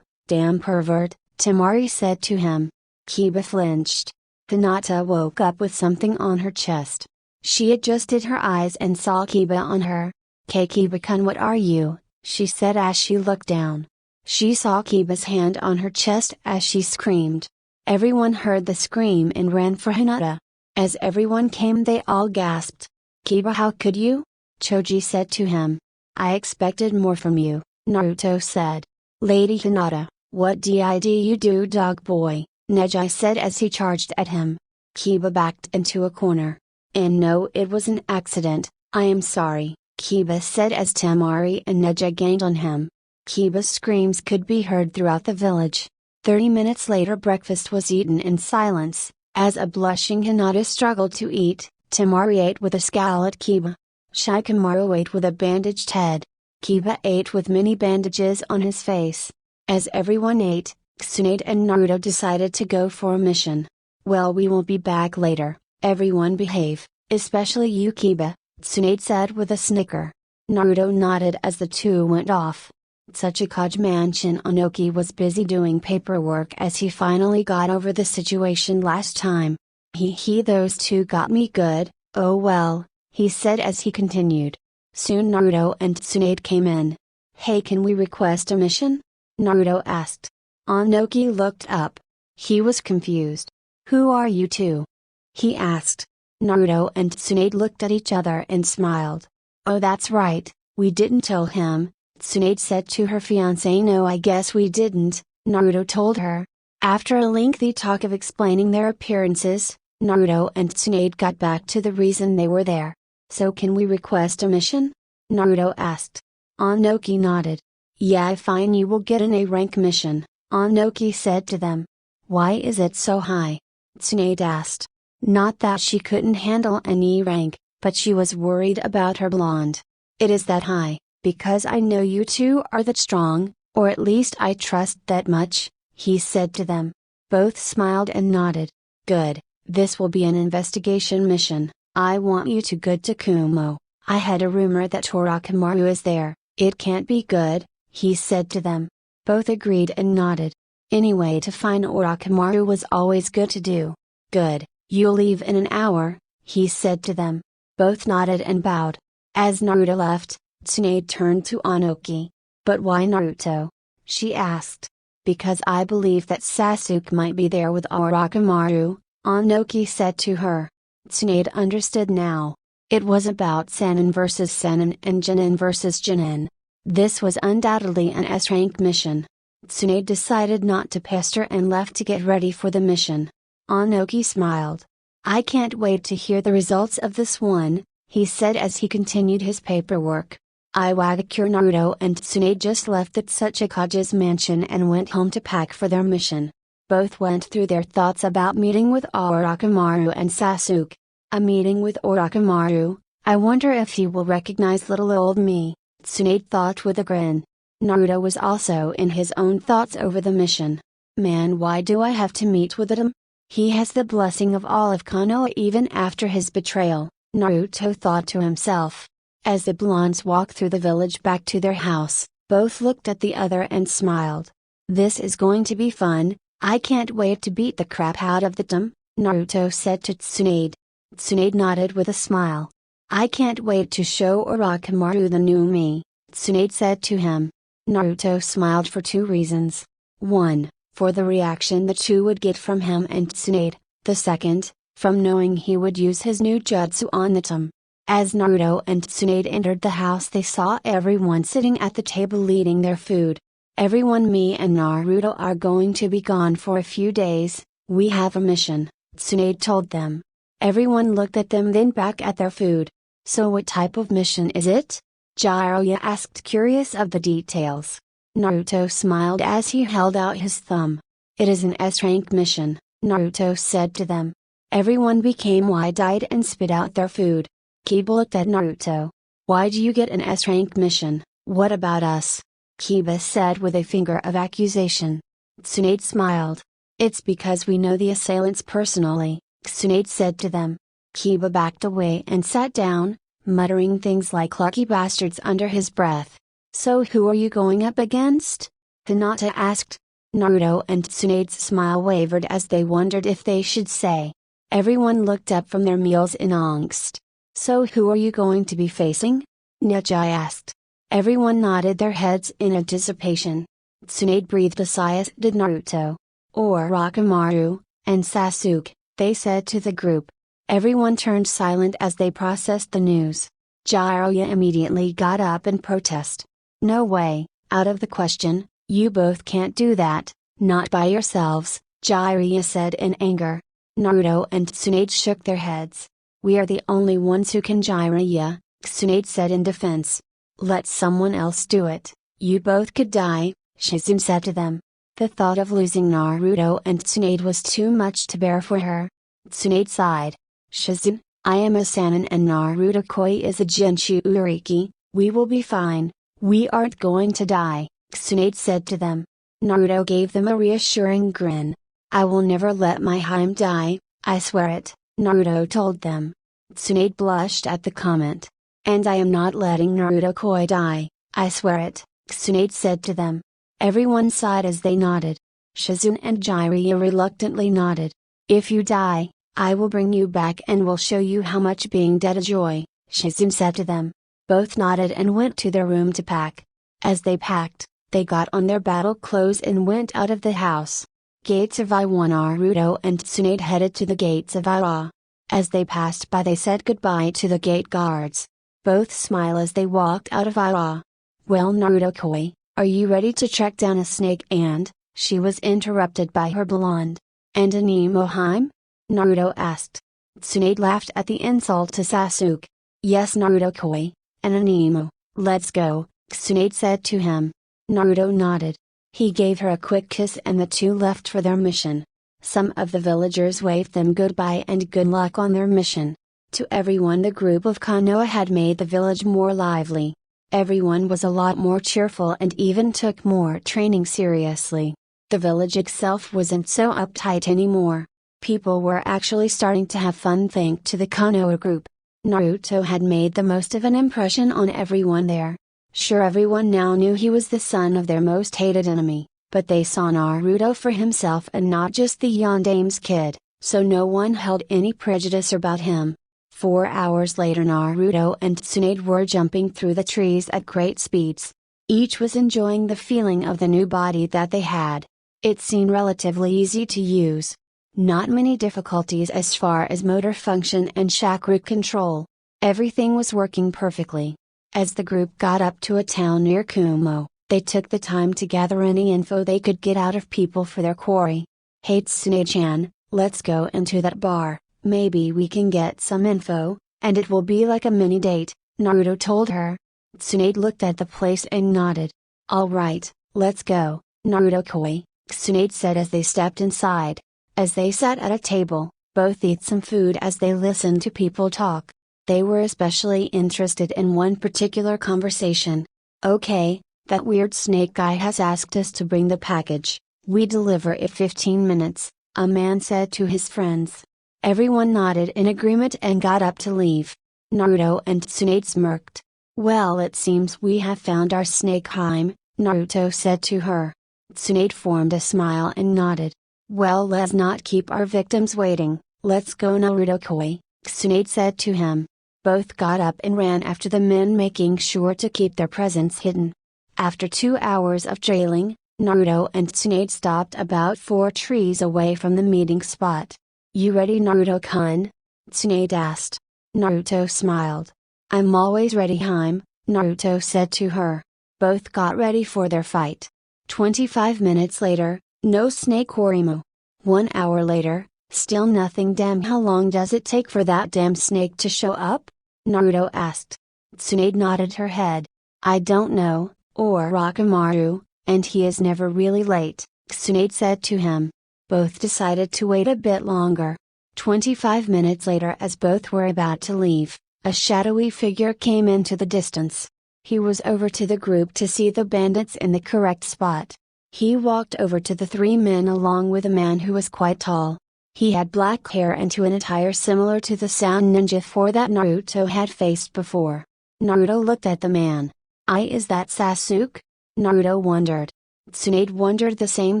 damn pervert, Temari said to him. Kiba flinched. Hinata woke up with something on her chest. She adjusted her eyes and saw Kiba on her. Kiba-kun, what are you? She said as she looked down. She saw Kiba's hand on her chest as she screamed. Everyone heard the scream and ran for Hinata. As everyone came, they all gasped. Kiba, how could you? Choji said to him. I expected more from you, Naruto said. Lady Hinata, what did you do, dog boy? Neji said as he charged at him. Kiba backed into a corner. And no, it was an accident, I am sorry, Kiba said as Temari and Neji gained on him. Kiba's screams could be heard throughout the village. 30 minutes later, breakfast was eaten in silence. As a blushing Hinata struggled to eat, Temari ate with a scowl at Kiba. Shikamaru ate with a bandaged head. Kiba ate with many bandages on his face. As everyone ate, Tsunade and Naruto decided to go for a mission. Well, we will be back later, everyone behave, especially you, Kiba, Tsunade said with a snicker. Naruto nodded as the two went off. Tsuchikage Mansion Onoki was busy doing paperwork as he finally got over the situation last time. Those two got me good, oh well, he said as he continued. Soon Naruto and Tsunade came in. Hey, can we request a mission? Naruto asked. Onoki looked up. He was confused. Who are you two? He asked. Naruto and Tsunade looked at each other and smiled. Oh, that's right, we didn't tell him, Tsunade said to her fiancé. No, I guess we didn't, Naruto told her. After a lengthy talk of explaining their appearances, Naruto and Tsunade got back to the reason they were there. So can we request a mission? Naruto asked. Onoki nodded. Yeah, fine, you will get an A rank mission, Onoki said to them. Why is it so high? Tsunade asked. Not that she couldn't handle an E rank, but she was worried about her blonde. It is that high, because I know you two are that strong, or at least I trust that much, he said to them. Both smiled and nodded. Good, this will be an investigation mission. I want you to go to Kumo. I had a rumor that Orochimaru is there. It can't be good, he said to them. Both agreed and nodded. Anyway, to find Orochimaru was always good to do. Good, you'll leave in an hour, he said to them. Both nodded and bowed. As Naruto left, Tsunade turned to Onoki. But why Naruto? She asked. Because I believe that Sasuke might be there with Orochimaru, Onoki said to her. Tsunade understood now. It was about Sannin versus Sannin and Jinin versus Jinin. This was undoubtedly an S-rank mission. Tsunade decided not to pester and left to get ready for the mission. Onoki smiled. I can't wait to hear the results of this one, he said as he continued his paperwork. Iwagakure Naruto and Tsunade just left the Tsuchikage's mansion and went home to pack for their mission. Both went through their thoughts about meeting with Orochimaru and Sasuke. A meeting with Orochimaru, I wonder if he will recognize little old me, Tsunade thought with a grin. Naruto was also in his own thoughts over the mission. Man, why do I have to meet with him? He has the blessing of all of Konoha even after his betrayal, Naruto thought to himself. As the blondes walked through the village back to their house, both looked at the other and smiled. This is going to be fun, I can't wait to beat the crap out of them, Naruto said to Tsunade. Tsunade nodded with a smile. I can't wait to show Orochimaru the new me, Tsunade said to him. Naruto smiled for two reasons. One, for the reaction the two would get from him and Tsunade. The second, from knowing he would use his new jutsu on them. As Naruto and Tsunade entered the house, they saw everyone sitting at the table eating their food. Everyone, me and Naruto are going to be gone for a few days, we have a mission, Tsunade told them. Everyone looked at them then back at their food. So what type of mission is it? Jiraiya asked, curious of the details. Naruto smiled as he held out his thumb. It is an S-rank mission, Naruto said to them. Everyone became wide-eyed and spit out their food. Kiba looked at Naruto. Why do you get an S-rank mission? What about us? Kiba said with a finger of accusation. Tsunade smiled. It's because we know the assailants personally, Tsunade said to them. Kiba backed away and sat down, muttering things like lucky bastards under his breath. So who are you going up against? Hinata asked. Naruto and Tsunade's smile wavered as they wondered if they should say. Everyone looked up from their meals in angst. So who are you going to be facing? Nejai asked. Everyone nodded their heads in anticipation. Tsunade breathed a sigh as did Naruto. Orochimaru, and Sasuke, they said to the group. Everyone turned silent as they processed the news. Jiraiya immediately got up and protested. No way, out of the question, you both can't do that, not by yourselves, Jiraiya said in anger. Naruto and Tsunade shook their heads. We are the only ones who can, Jiraiya, Tsunade said in defense. Let someone else do it, you both could die, Shizune said to them. The thought of losing Naruto and Tsunade was too much to bear for her. Tsunade sighed. Shizune, I am a Sannin and Naruto Koi is a Jinshu Uriki, we will be fine, we aren't going to die, Tsunade said to them. Naruto gave them a reassuring grin. I will never let my Haim die, I swear it, Naruto told them. Tsunade blushed at the comment. And I am not letting Naruto Koi die, I swear it, Tsunade said to them. Everyone sighed as they nodded. Shizune and Jiraiya reluctantly nodded. If you die, I will bring you back and will show you how much being dead is joy, Shizune said to them. Both nodded and went to their room to pack. As they packed, they got on their battle clothes and went out of the house. Gates of Iwa. Naruto and Tsunade headed to the gates of Iwa. As they passed by, they said goodbye to the gate guards. Both smiled as they walked out of Iwa. Well, Naruto Koi, are you ready to track down a snake? And, she was interrupted by her blonde. And a Nemoheim? Naruto asked. Tsunade laughed at the insult to Sasuke. Yes, Naruto Koi, and a Nemo, let's go, Tsunade said to him. Naruto nodded. He gave her a quick kiss and the two left for their mission. Some of the villagers waved them goodbye and good luck on their mission. To everyone, the group of Konoha had made the village more lively. Everyone was a lot more cheerful and even took more training seriously. The village itself wasn't so uptight anymore. People were actually starting to have fun thanks to the Konoha group. Naruto had made the most of an impression on everyone there. Sure, everyone now knew he was the son of their most hated enemy, but they saw Naruto for himself and not just the Yandame's kid, so no one held any prejudice about him. 4 hours later, Naruto and Tsunade were jumping through the trees at great speeds. Each was enjoying the feeling of the new body that they had. It seemed relatively easy to use. Not many difficulties as far as motor function and chakra control. Everything was working perfectly. As the group got up to a town near Kumo, they took the time to gather any info they could get out of people for their quarry. Hey Tsunade-chan, let's go into that bar, maybe we can get some info, and it will be like a mini date, Naruto told her. Tsunade looked at the place and nodded. Alright, let's go, Naruto-koi, Tsunade said as they stepped inside. As they sat at a table, both ate some food as they listened to people talk. They were especially interested in one particular conversation. Okay, that weird snake guy has asked us to bring the package. We deliver it 15 minutes, a man said to his friends. Everyone nodded in agreement and got up to leave. Naruto and Tsunade smirked. Well, it seems we have found our snake Heim, Naruto said to her. Tsunade formed a smile and nodded. Well, let's not keep our victims waiting, let's go, Naruto-koi, Tsunade said to him. Both got up and ran after the men, making sure to keep their presence hidden. After 2 hours of trailing, Naruto and Tsunade stopped about 4 trees away from the meeting spot. You ready, Naruto-kun? Tsunade asked. Naruto smiled. I'm always ready, Heim, Naruto said to her. Both got ready for their fight. 25 minutes later, no snake Orimu. 1 hour later, still nothing. Damn, how long does it take for that damn snake to show up? Naruto asked. Tsunade nodded her head. I don't know, or Orochimaru, and he is never really late, Tsunade said to him. Both decided to wait a bit longer. 25 minutes later, as both were about to leave, a shadowy figure came into the distance. He was over to the group to see the bandits in the correct spot. He walked over to the 3 men along with a man who was quite tall. He had black hair and to an attire similar to the Sound Ninja 4 that Naruto had faced before. Naruto looked at the man. Is that Sasuke? Naruto wondered. Tsunade wondered the same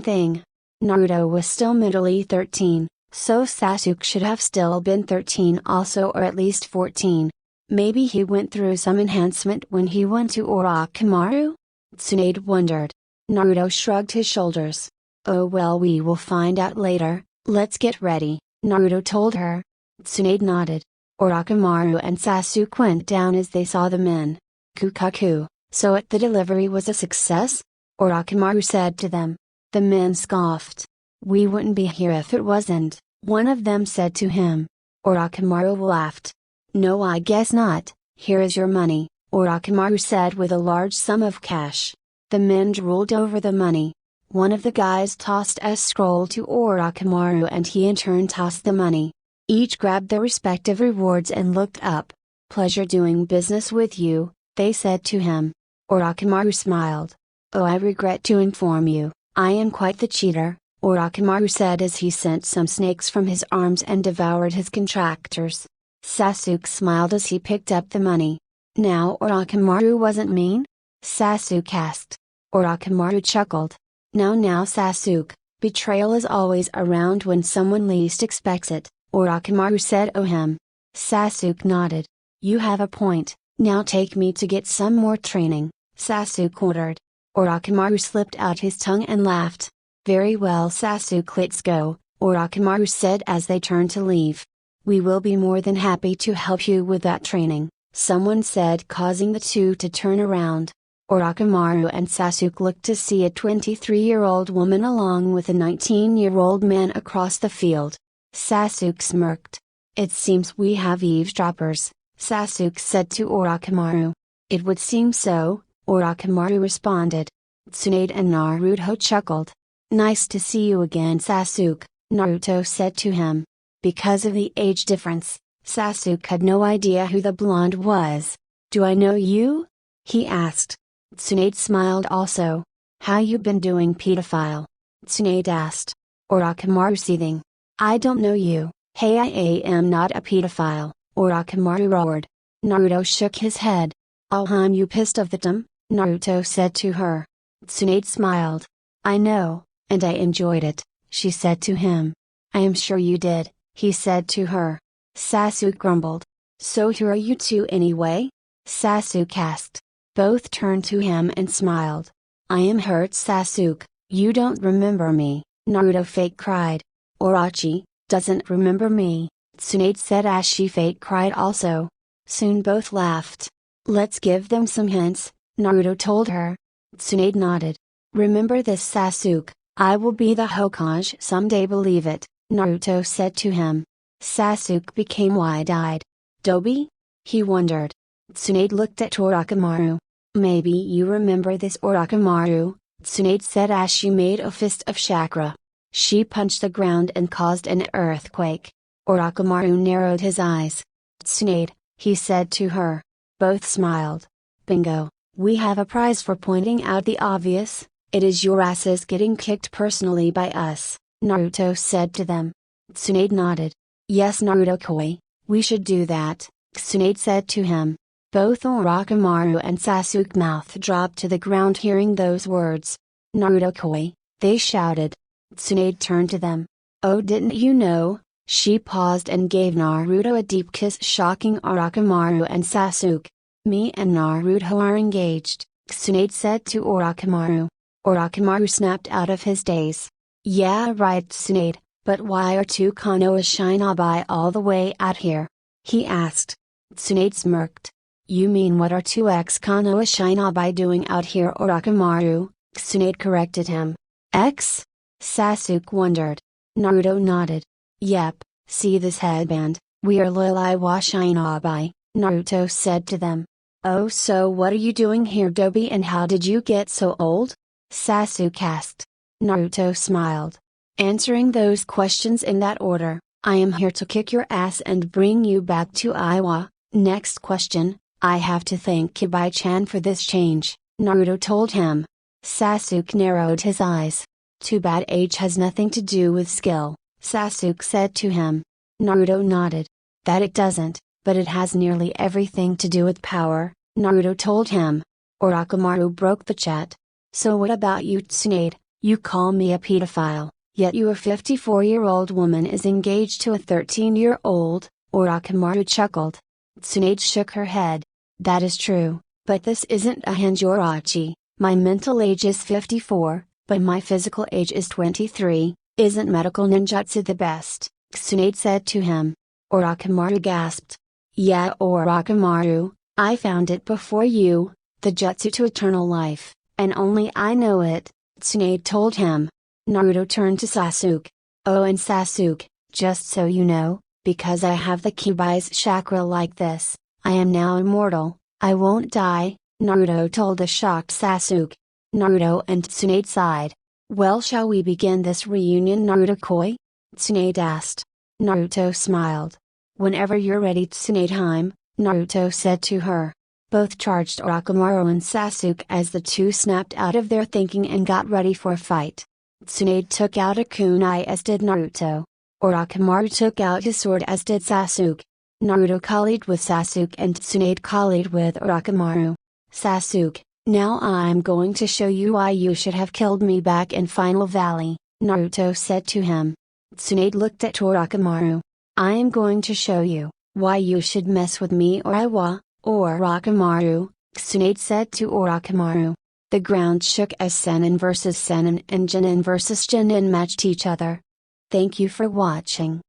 thing. Naruto was still mentally 13, so Sasuke should have still been 13 also, or at least 14. Maybe he went through some enhancement when he went to Orochimaru? Tsunade wondered. Naruto shrugged his shoulders. Oh well, we will find out later, let's get ready, Naruto told her. Tsunade nodded. Orochimaru and Sasuke went down as they saw the men. Kukaku, so the delivery was a success? Orochimaru said to them. The men scoffed. We wouldn't be here if it wasn't, one of them said to him. Orochimaru laughed. No, I guess not. Here is your money, Orochimaru said with a large sum of cash. The men drooled over the money. One of the guys tossed a scroll to Orochimaru and he in turn tossed the money. Each grabbed their respective rewards and looked up. Pleasure doing business with you, they said to him. Orochimaru smiled. Oh, I regret to inform you, I am quite the cheater, Orochimaru said as he sent some snakes from his arms and devoured his contractors. Sasuke smiled as he picked up the money. Now Orochimaru wasn't mean? Sasuke asked. Orochimaru chuckled. Now Sasuke, betrayal is always around when someone least expects it, Orochimaru said to him. Sasuke nodded. You have a point, now take me to get some more training, Sasuke ordered. Orochimaru slipped out his tongue and laughed. Very well, Sasuke, let's go, Orochimaru said as they turned to leave. We will be more than happy to help you with that training, someone said, causing the two to turn around. Orochimaru and Sasuke looked to see a 23-year-old woman along with a 19-year-old man across the field. Sasuke smirked. It seems we have eavesdroppers, Sasuke said to Orochimaru. It would seem so, Orochimaru responded. Tsunade and Naruto chuckled. Nice to see you again, Sasuke, Naruto said to him. Because of the age difference, Sasuke had no idea who the blonde was. Do I know you? He asked. Tsunade smiled also. How you been doing, pedophile? Tsunade asked. Orochimaru seething. I don't know you. Hey, I am not a pedophile, Orochimaru roared. Naruto shook his head. I'm you pissed of them, Naruto said to her. Tsunade smiled. I know, and I enjoyed it, she said to him. I am sure you did, he said to her. Sasuke grumbled. So who are you two anyway? Sasuke asked. Both turned to him and smiled. I am hurt, Sasuke, you don't remember me, Naruto fake cried. Orochi doesn't remember me, Tsunade said as she fake cried also. Soon both laughed. Let's give them some hints, Naruto told her. Tsunade nodded. Remember this, Sasuke, I will be the Hokage someday, believe it, Naruto said to him. Sasuke became wide-eyed. Dobi? He wondered. Tsunade looked at Orochimaru. Maybe you remember this Orochimaru, Tsunade said as she made a fist of chakra. She punched the ground and caused an earthquake. Orochimaru narrowed his eyes. Tsunade, he said to her. Both smiled. Bingo, we have a prize for pointing out the obvious. It is your asses getting kicked personally by us, Naruto said to them. Tsunade nodded. Yes Naruto-koi, we should do that, Tsunade said to him. Both Orochimaru and Sasuke mouth dropped to the ground hearing those words. Naruto-koi, they shouted. Tsunade turned to them. Oh, didn't you know? She paused and gave Naruto a deep kiss, shocking Orochimaru and Sasuke. Me and Naruto are engaged, Tsunade said to Orochimaru. Orochimaru snapped out of his daze. Yeah right Tsunade, but why are two Konoha Shinobi all the way out here? He asked. Tsunade smirked. You mean what are two ex-Konoha Shinobi doing out here Orochimaru? Tsunade corrected him. Ex? Sasuke wondered. Naruto nodded. Yep, see this headband, we are loyal Iwa Shinobi, Naruto said to them. Oh so what are you doing here Dobi and how did you get so old? Sasuke asked. Naruto smiled. Answering those questions in that order, I am here to kick your ass and bring you back to Iwa. Next question, I have to thank Kibai-chan for this change, Naruto told him. Sasuke narrowed his eyes. Too bad age has nothing to do with skill, Sasuke said to him. Naruto nodded. That it doesn't, but it has nearly everything to do with power, Naruto told him. Orochimaru broke the chat. So what about you Tsunade, you call me a pedophile, yet your 54-year-old woman is engaged to a 13-year-old, Orochimaru chuckled. Tsunade shook her head. That is true, but this isn't a Hanjorachi, my mental age is 54, but my physical age is 23, isn't medical ninjutsu the best, Tsunade said to him. Orochimaru gasped. Yeah Orochimaru, I found it before you, the jutsu to eternal life, and only I know it, Tsunade told him. Naruto turned to Sasuke. Oh and Sasuke, just so you know, because I have the Kibai's chakra like this, I am now immortal, I won't die, Naruto told the shocked Sasuke. Naruto and Tsunade sighed. Well shall we begin this reunion Naruto-koi? Tsunade asked. Naruto smiled. Whenever you're ready Tsunade-hime, Naruto said to her. Both charged Orochimaru and Sasuke as the two snapped out of their thinking and got ready for a fight. Tsunade took out a kunai as did Naruto. Orochimaru took out his sword as did Sasuke. Naruto collied with Sasuke and Tsunade collied with Orochimaru. Sasuke, now I'm going to show you why you should have killed me back in Final Valley, Naruto said to him. Tsunade looked at Orochimaru. I am going to show you, why you should mess with me or Iwa, Orochimaru, Tsunade said to Orochimaru. The ground shook as Sennin vs Sennin and Jinin vs Jinin matched each other. Thank you for watching.